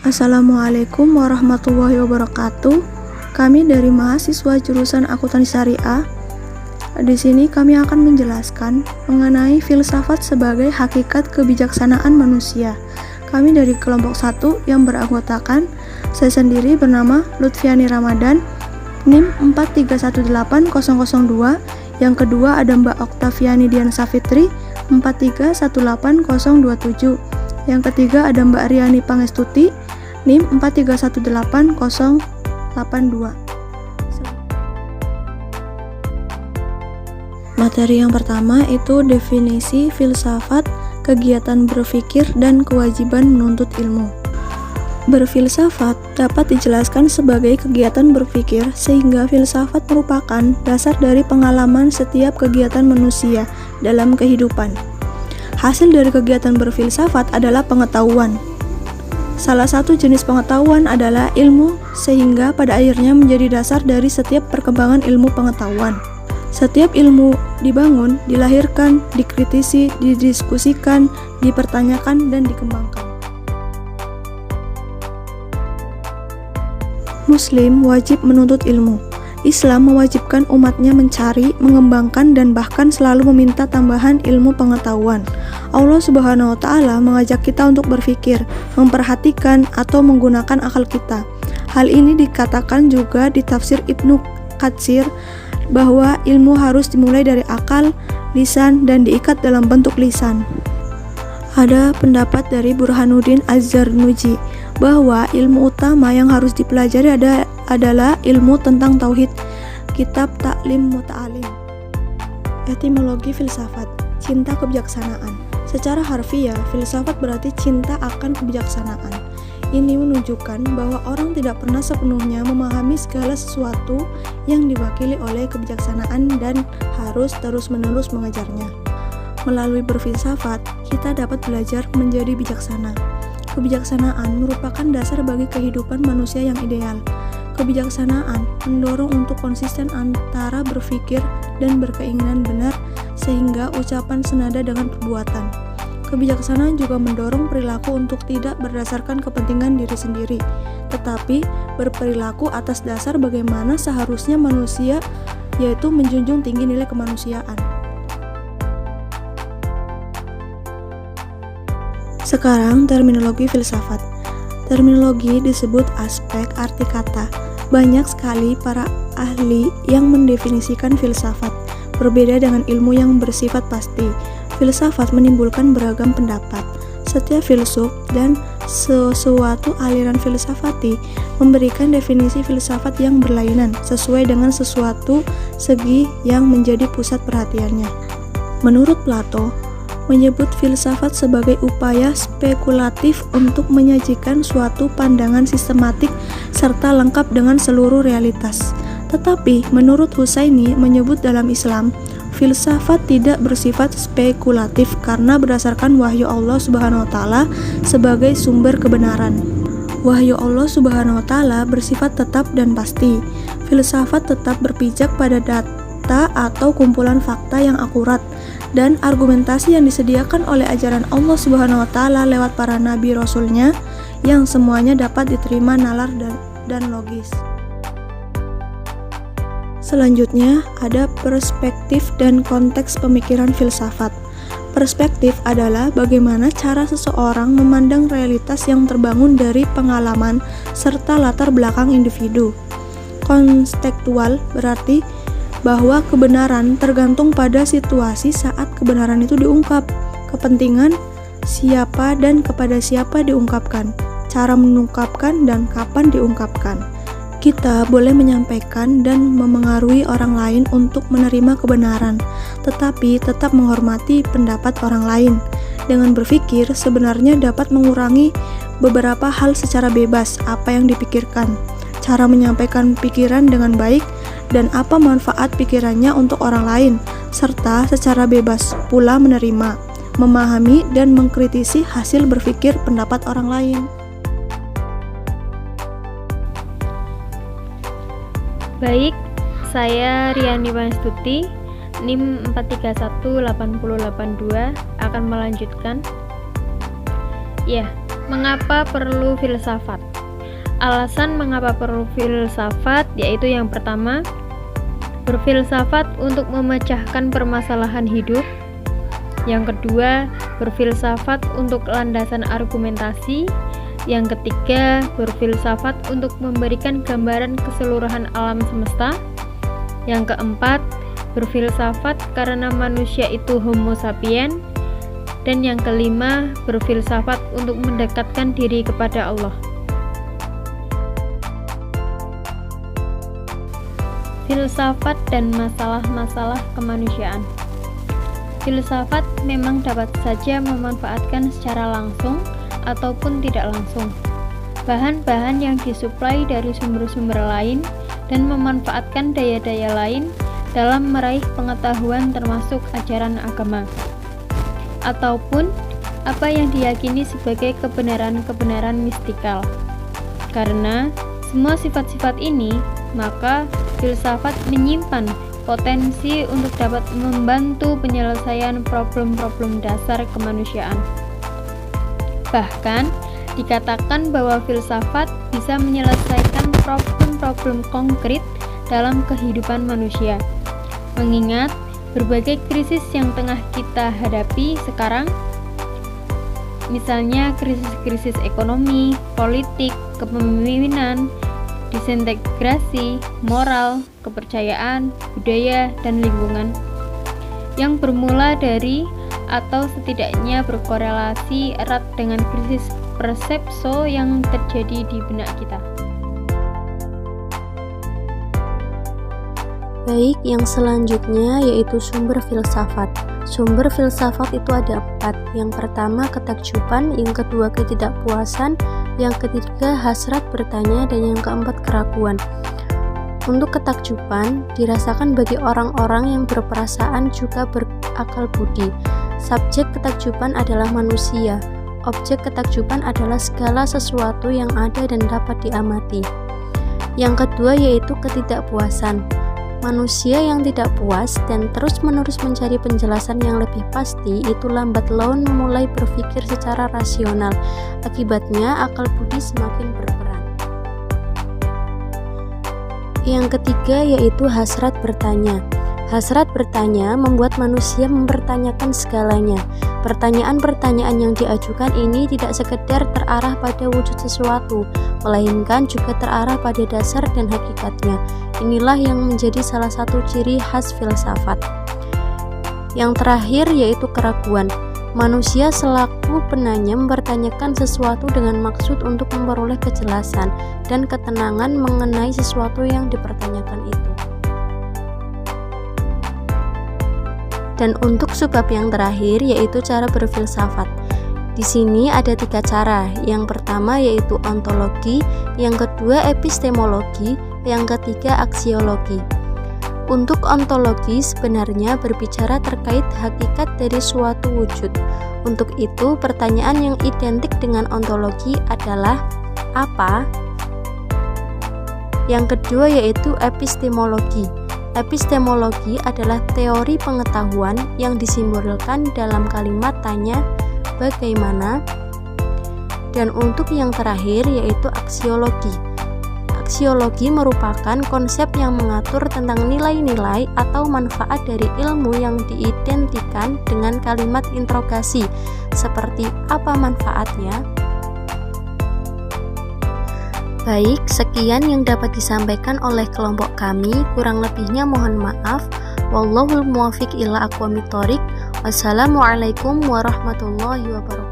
Assalamualaikum warahmatullahi wabarakatuh. Kami dari mahasiswa jurusan Akuntansi Syariah. Di sini kami akan menjelaskan mengenai filsafat sebagai hakikat kebijaksanaan manusia. Kami dari kelompok 1 yang beranggotakan saya sendiri bernama Lutfiani Ramadan, NIM 4318002. Yang kedua ada Mbak Oktaviani Dian Safitri 4318027. Yang ketiga ada Mbak Riani Pangestuti NIM 4318082. Materi yang pertama itu definisi filsafat, kegiatan berpikir dan kewajiban menuntut ilmu. Berfilsafat dapat dijelaskan sebagai kegiatan berpikir, sehingga filsafat merupakan dasar dari pengalaman setiap kegiatan manusia dalam kehidupan. Hasil dari kegiatan berfilsafat adalah pengetahuan. Salah satu jenis pengetahuan adalah ilmu, sehingga pada akhirnya menjadi dasar dari setiap perkembangan ilmu pengetahuan. Setiap ilmu dibangun, dilahirkan, dikritisi, didiskusikan, dipertanyakan, dan dikembangkan. Muslim wajib menuntut ilmu. Islam mewajibkan umatnya mencari, mengembangkan, dan bahkan selalu meminta tambahan ilmu pengetahuan. Allah Subhanahu wa Ta'ala mengajak kita untuk berpikir, memperhatikan, atau menggunakan akal kita. Hal ini dikatakan juga di tafsir Ibnu Katsir bahwa ilmu harus dimulai dari akal, lisan, dan diikat dalam bentuk lisan. Ada pendapat dari Burhanuddin Az-Zarnuji bahwa ilmu utama yang harus dipelajari adalah ilmu tentang tauhid. Kitab Ta'lim Muta'alim. Etimologi filsafat, cinta kebijaksanaan. Secara harfiah, filsafat berarti cinta akan kebijaksanaan. Ini menunjukkan bahwa orang tidak pernah sepenuhnya memahami segala sesuatu yang diwakili oleh kebijaksanaan dan harus terus-menerus mengejarnya. Melalui berfilsafat, kita dapat belajar menjadi bijaksana. Kebijaksanaan merupakan dasar bagi kehidupan manusia yang ideal. Kebijaksanaan mendorong untuk konsisten antara berpikir dan berkeinginan benar, sehingga ucapan senada dengan perbuatan. Kebijaksanaan juga mendorong perilaku untuk tidak berdasarkan kepentingan diri sendiri, tetapi berperilaku atas dasar bagaimana seharusnya manusia, yaitu menjunjung tinggi nilai kemanusiaan. Sekarang terminologi filsafat. Terminologi disebut aspek arti kata. Banyak sekali para ahli yang mendefinisikan filsafat. Berbeda dengan ilmu yang bersifat pasti, filsafat menimbulkan beragam pendapat. Setiap filsuf dan sesuatu aliran filsafati memberikan definisi filsafat yang berlainan sesuai dengan sesuatu segi yang menjadi pusat perhatiannya. Menurut Plato, menyebut filsafat sebagai upaya spekulatif untuk menyajikan suatu pandangan sistematik serta lengkap dengan seluruh realitas. Tetapi menurut Husaini menyebut dalam Islam, filsafat tidak bersifat spekulatif karena berdasarkan wahyu Allah Subhanahu wa Ta'ala sebagai sumber kebenaran. Wahyu Allah Subhanahu wa Ta'ala bersifat tetap dan pasti. Filsafat tetap berpijak pada data atau kumpulan fakta yang akurat dan argumentasi yang disediakan oleh ajaran Allah Subhanahu wa Ta'ala lewat para nabi rasulnya yang semuanya dapat diterima nalar dan logis. Selanjutnya ada perspektif dan konteks pemikiran filsafat. Perspektif adalah bagaimana cara seseorang memandang realitas yang terbangun dari pengalaman serta latar belakang individu. Kontekstual berarti bahwa kebenaran tergantung pada situasi saat kebenaran itu diungkap, kepentingan siapa dan kepada siapa diungkapkan, cara mengungkapkan dan kapan diungkapkan. Kita boleh menyampaikan dan memengaruhi orang lain untuk menerima kebenaran, tetapi tetap menghormati pendapat orang lain. Dengan berpikir sebenarnya dapat mengurangi beberapa hal secara bebas apa yang dipikirkan, cara menyampaikan pikiran dengan baik, dan apa manfaat pikirannya untuk orang lain, serta secara bebas pula menerima, memahami, dan mengkritisi hasil berpikir pendapat orang lain. Baik, saya Riani Pangestuti, NIM 4318082 akan melanjutkan. Ya, Mengapa perlu filsafat? Alasan mengapa perlu filsafat yaitu yang pertama, berfilsafat untuk memecahkan permasalahan hidup. Yang kedua, berfilsafat untuk landasan argumentasi. Yang ketiga, berfilsafat untuk memberikan gambaran keseluruhan alam semesta. Yang keempat, berfilsafat karena manusia itu homo sapien. Dan yang kelima, berfilsafat untuk mendekatkan diri kepada Allah. Filsafat dan masalah-masalah kemanusiaan. Filsafat memang dapat saja memanfaatkan secara langsung ataupun tidak langsung bahan-bahan yang disuplai dari sumber-sumber lain dan memanfaatkan daya-daya lain dalam meraih pengetahuan termasuk ajaran agama, ataupun apa yang diyakini sebagai kebenaran-kebenaran mistikal. Karena semua sifat-sifat ini, maka filsafat menyimpan potensi untuk dapat membantu penyelesaian problem-problem dasar kemanusiaan. Bahkan, dikatakan bahwa filsafat bisa menyelesaikan problem-problem konkret dalam kehidupan manusia. Mengingat berbagai krisis yang tengah kita hadapi sekarang, misalnya krisis-krisis ekonomi, politik, kepemimpinan, disintegrasi, moral, kepercayaan, budaya, dan lingkungan, yang bermula dari atau setidaknya berkorelasi erat dengan krisis persepso yang terjadi di benak kita. Baik, yang selanjutnya yaitu sumber filsafat. Sumber filsafat itu ada 4. Yang pertama ketakjuban, yang kedua ketidakpuasan, yang ketiga hasrat bertanya, dan yang keempat keraguan. Untuk ketakjuban dirasakan bagi orang-orang yang berperasaan juga berakal budi. Subjek ketakjuban adalah manusia. Objek ketakjuban adalah segala sesuatu yang ada dan dapat diamati. Yang kedua yaitu ketidakpuasan. Manusia yang tidak puas dan terus-menerus mencari penjelasan yang lebih pasti itu lambat laun mulai berpikir secara rasional. Akibatnya akal budi semakin berperan. Yang ketiga yaitu hasrat bertanya. Hasrat bertanya membuat manusia mempertanyakan segalanya. Pertanyaan-pertanyaan yang diajukan ini tidak sekedar terarah pada wujud sesuatu, melainkan juga terarah pada dasar dan hakikatnya. Inilah yang menjadi salah satu ciri khas filsafat. Yang terakhir yaitu keraguan. Manusia selaku penanya mempertanyakan sesuatu dengan maksud untuk memperoleh kejelasan dan ketenangan mengenai sesuatu yang dipertanyakan itu. Dan untuk sebab yang terakhir yaitu cara berfilsafat. Di sini ada 3 cara. Yang pertama yaitu ontologi, yang kedua epistemologi, yang ketiga aksiologi. Untuk ontologi sebenarnya berbicara terkait hakikat dari suatu wujud. Untuk itu, pertanyaan yang identik dengan ontologi adalah apa? Yang kedua yaitu epistemologi. Epistemologi adalah teori pengetahuan yang disimbolkan dalam kalimat tanya bagaimana. Dan untuk yang terakhir yaitu aksiologi. Aksiologi merupakan konsep yang mengatur tentang nilai-nilai atau manfaat dari ilmu yang diidentikan dengan kalimat interogasi, seperti apa manfaatnya. Baik, sekian yang dapat disampaikan oleh kelompok kami. Kurang lebihnya mohon maaf. Wallahul muwaffiq ila aqwamit thoriq. Wassalamualaikum warahmatullahi wabarakatuh.